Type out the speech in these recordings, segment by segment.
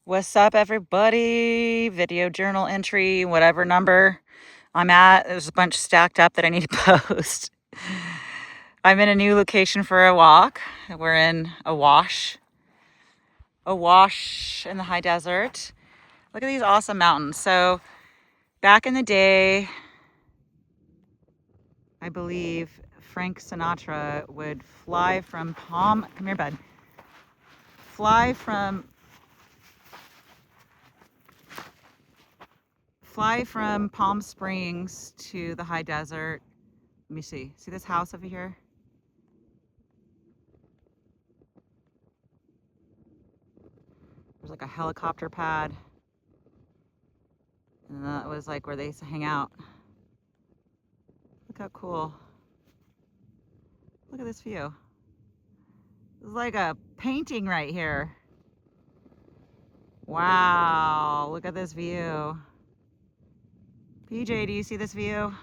What's up, everybody? Video journal entry, whatever number I'm at. There's a bunch stacked up that I need to post. I'm in a new location for a walk. We're in a wash in the high desert. Look at these awesome mountains. So back in the day, I believe Frank Sinatra would fly from come here, bud. Fly from Palm Springs to the high desert. Let me see. See this house over here? There's like a helicopter pad. And that was like where they used to hang out. Look how cool. Look at this view. It's like a painting right here. Wow, look at this view. PJ, do you see this view?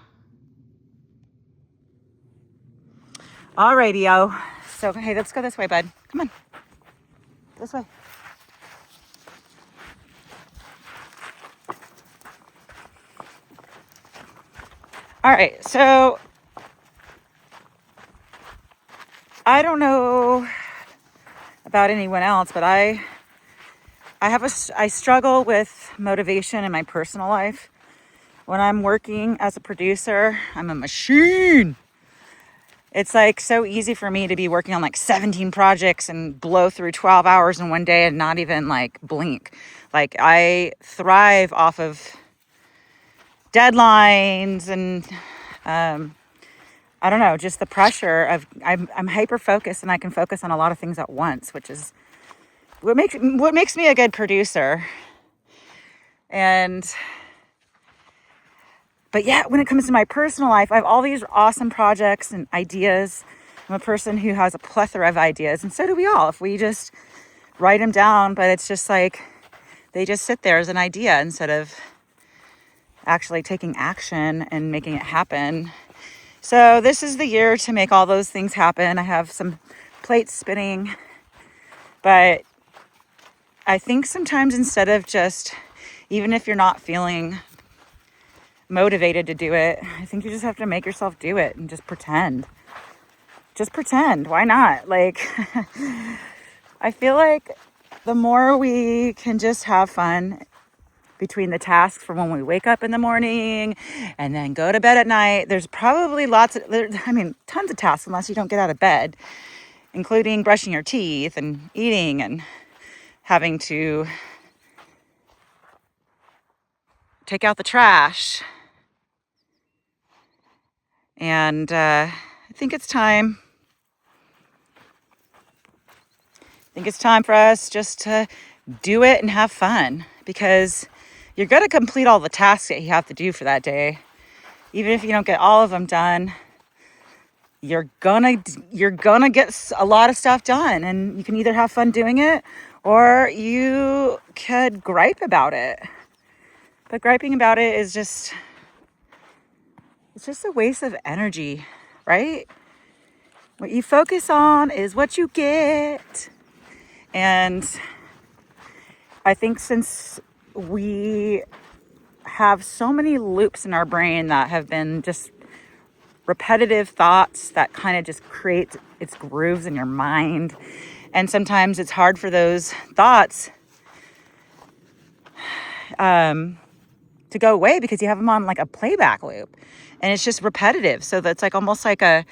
Alrighty, yo. So, hey, let's go this way, bud. Come on. This way. All right, so I don't know about anyone else, but I struggle with motivation in my personal life. When I'm working as a producer, I'm a machine. It's like so easy for me to be working on like 17 projects and blow through 12 hours in one day and not even like blink. Like I thrive off of deadlines and I don't know, just the pressure of I'm hyper focused and I can focus on a lot of things at once, which is what makes me a good producer. But yeah, when it comes to my personal life, I have all these awesome projects and ideas. I'm a person who has a plethora of ideas, and so do we all if we just write them down. But it's just like they just sit there as an idea instead of actually taking action and making it happen. So this is the year to make all those things happen. I have some plates spinning, but I think sometimes instead of just, even if you're not feeling motivated to do it, I think you just have to make yourself do it and just pretend. Why not? Like I feel like the more we can just have fun between the tasks from when we wake up in the morning and then go to bed at night, there's probably tons of tasks unless you don't get out of bed, including brushing your teeth and eating and having to take out the trash. And I think it's time for us just to do it and have fun, because you're going to complete all the tasks that you have to do for that day. Even if you don't get all of them done, you're gonna get a lot of stuff done, and you can either have fun doing it or you could gripe about it. But griping about it is just a waste of energy, right? What you focus on is what you get. And I think since we have so many loops in our brain that have been just repetitive thoughts that kind of just create its grooves in your mind, and sometimes it's hard for those thoughts to go away because you have them on like a playback loop and it's just repetitive. So that's like almost like a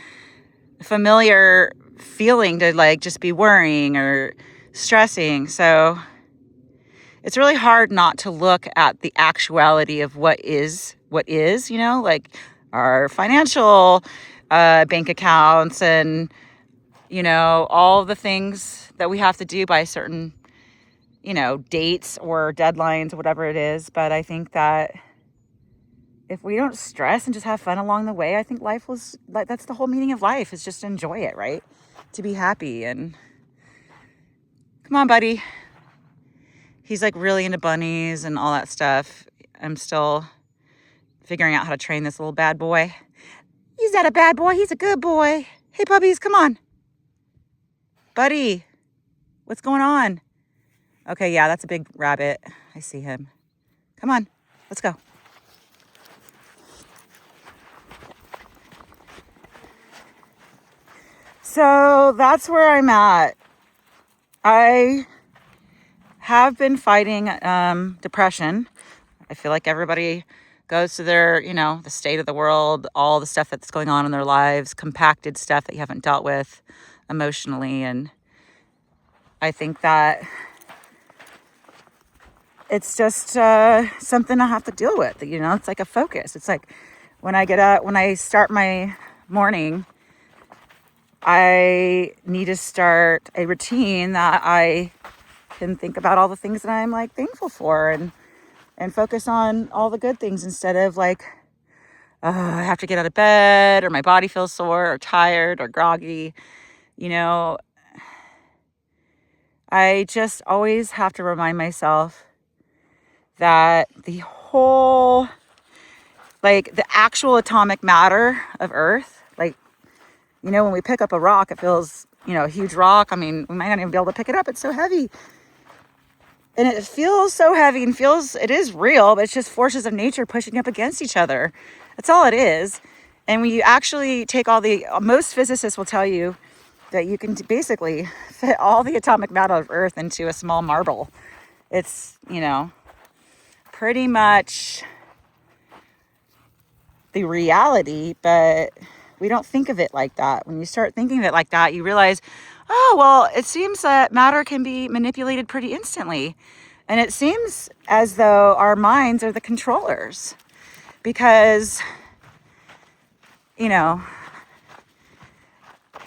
familiar feeling to like just be worrying or stressing. So it's really hard not to look at the actuality of what is, like our financial bank accounts and, all the things that we have to do by certain, dates or deadlines or whatever it is. But I think that if we don't stress and just have fun along the way, I think that's the whole meaning of life, is just enjoy it, right? To be happy. And come on, buddy. He's like really into bunnies and all that stuff. I'm still figuring out how to train this little bad boy. He's not a bad boy. He's a good boy. Hey, puppies, come on. Buddy, what's going on? Okay, yeah, that's a big rabbit. I see him. Come on, let's go. So that's where I'm at. I have been fighting depression. I feel like everybody goes to their, the state of the world, all the stuff that's going on in their lives, compacted stuff that you haven't dealt with emotionally. And I think that it's just something I have to deal with. It's like a focus. It's like when I get up, when I start my morning, I need to start a routine that I can think about all the things that I'm like thankful for and focus on all the good things instead of like, I have to get out of bed or my body feels sore or tired or groggy. I just always have to remind myself that the actual atomic matter of Earth, like, when we pick up a rock, it feels, a huge rock. I mean, we might not even be able to pick it up. It's so heavy. And it feels so heavy and it is real, but it's just forces of nature pushing up against each other. That's all it is. And when you actually take most physicists will tell you that you can basically fit all the atomic matter of Earth into a small marble. It's, pretty much the reality, but we don't think of it like that. When you start thinking of it like that, you realize, oh, well, it seems that matter can be manipulated pretty instantly. And it seems as though our minds are the controllers because,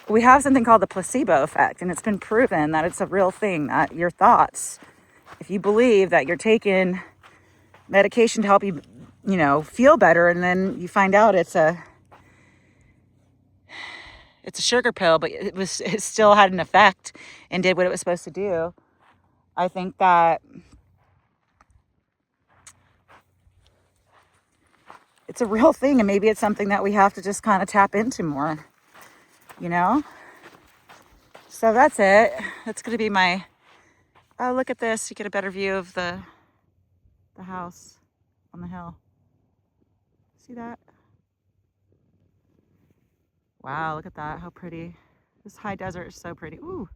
we have something called the placebo effect, and it's been proven that it's a real thing, that your thoughts, if you believe that you're taking medication to help you, feel better, and then you find out it's a sugar pill, but it still had an effect and did what it was supposed to do. I think that it's a real thing, and maybe it's something that we have to just kind of tap into more, So that's it. That's going to be my, oh, look at this. You get a better view of the house on the hill. See that? Wow, look at that. How pretty. This high desert is so pretty. Ooh.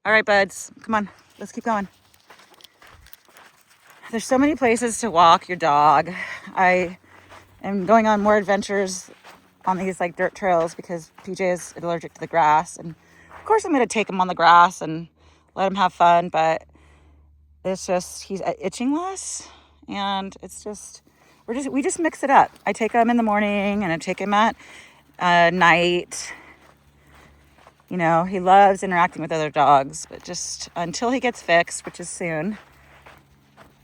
All right, buds. Come on. Let's keep going. There's so many places to walk your dog. I am going on more adventures on these like dirt trails because PJ is allergic to the grass. And of course I'm going to take him on the grass and let him have fun. But it's just, he's itching less. And it's just, we just mix it up. I take him in the morning and I take him at night. He loves interacting with other dogs, but just until he gets fixed, which is soon,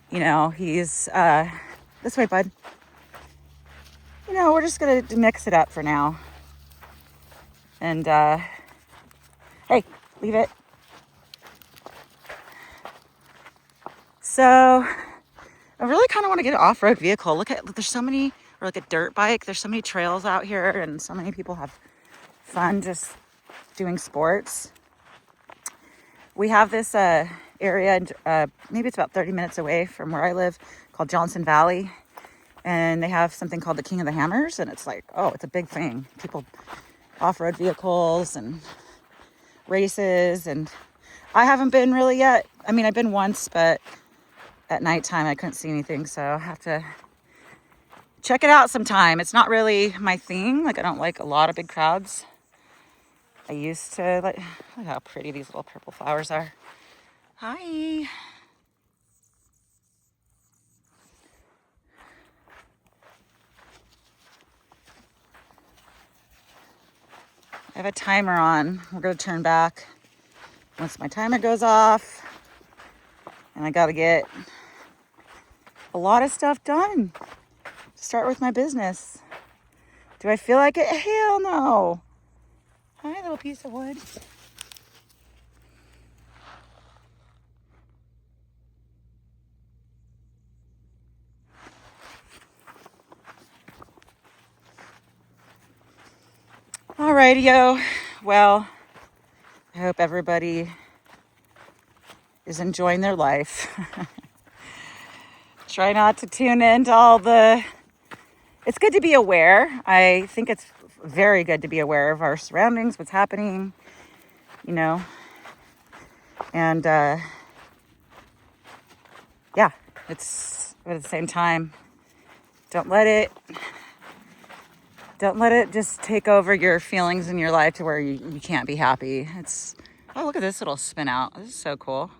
he's, this way, bud. We're just going to mix it up for now. And, hey, leave it. So I really kind of want to get an off-road vehicle. There's so many, or like a dirt bike. There's so many trails out here and so many people have fun just doing sports. We have this area, maybe it's about 30 minutes away from where I live, called Johnson Valley. And they have something called the King of the Hammers. And it's like, oh, it's a big thing. People, off-road vehicles and races. And I haven't been really yet. I mean, I've been once, but at nighttime I couldn't see anything. So I have to check it out sometime. It's not really my thing. Like, I don't like a lot of big crowds. I used to like, look how pretty these little purple flowers are. Hi. I have a timer on. We're going to turn back once my timer goes off. And I got to get a lot of stuff done to start with my business. Do I feel like it? Hell no. Hi, little piece of wood. Alrighty-o. Well, I hope everybody is enjoying their life. Try not to tune into all the... It's good to be aware. I think it's very good to be aware of our surroundings, what's happening, you know. And yeah, it's, but at the same time, don't let it just take over your feelings in your life to where you can't be happy. It's, oh, look at this little spin out. This is so cool.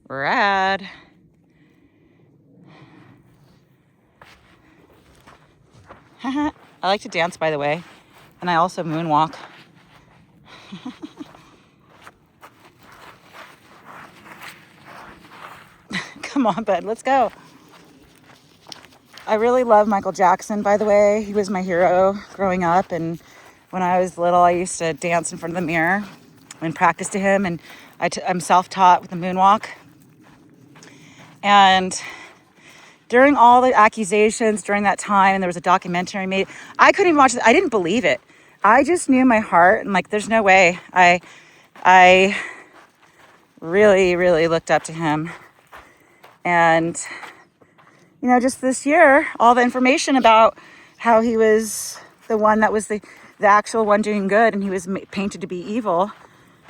Rad. I like to dance, by the way. And I also moonwalk. Come on, bud, let's go. I really love Michael Jackson, by the way. He was my hero growing up. And when I was little, I used to dance in front of the mirror and practice to him. And I'm self-taught with the moonwalk. And during all the accusations during that time, and there was a documentary made, I couldn't even watch it. I didn't believe it. I just knew in my heart, and like, there's no way. I really, really looked up to him. And, you know, just this year, all the information about how he was the one that was the actual one doing good, and he was painted to be evil.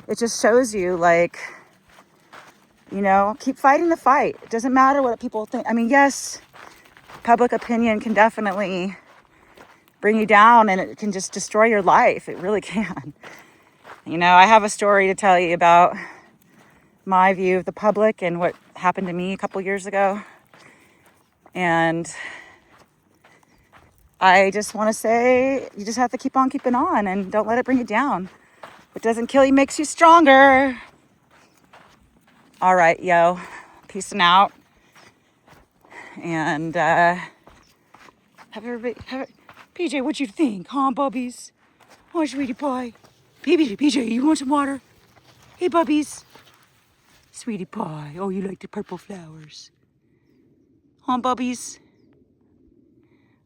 It just shows you, like, you know, keep fighting the fight. It doesn't matter what people think. I mean, yes, public opinion can definitely bring you down, and it can just destroy your life. It really can. You know, I have a story to tell you about my view of the public and what happened to me a couple years ago. And I just want to say, you just have to keep on keeping on and don't let it bring you down. What doesn't kill you makes you stronger. All right, yo, peacing out. And have everybody, PJ, what you think, huh, bubbies? Oh, sweetie pie. PJ, you want some water? Hey, bubbies. Sweetie pie. Oh, you like the purple flowers. Huh, bubbies?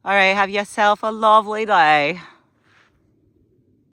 All right, have yourself a lovely day.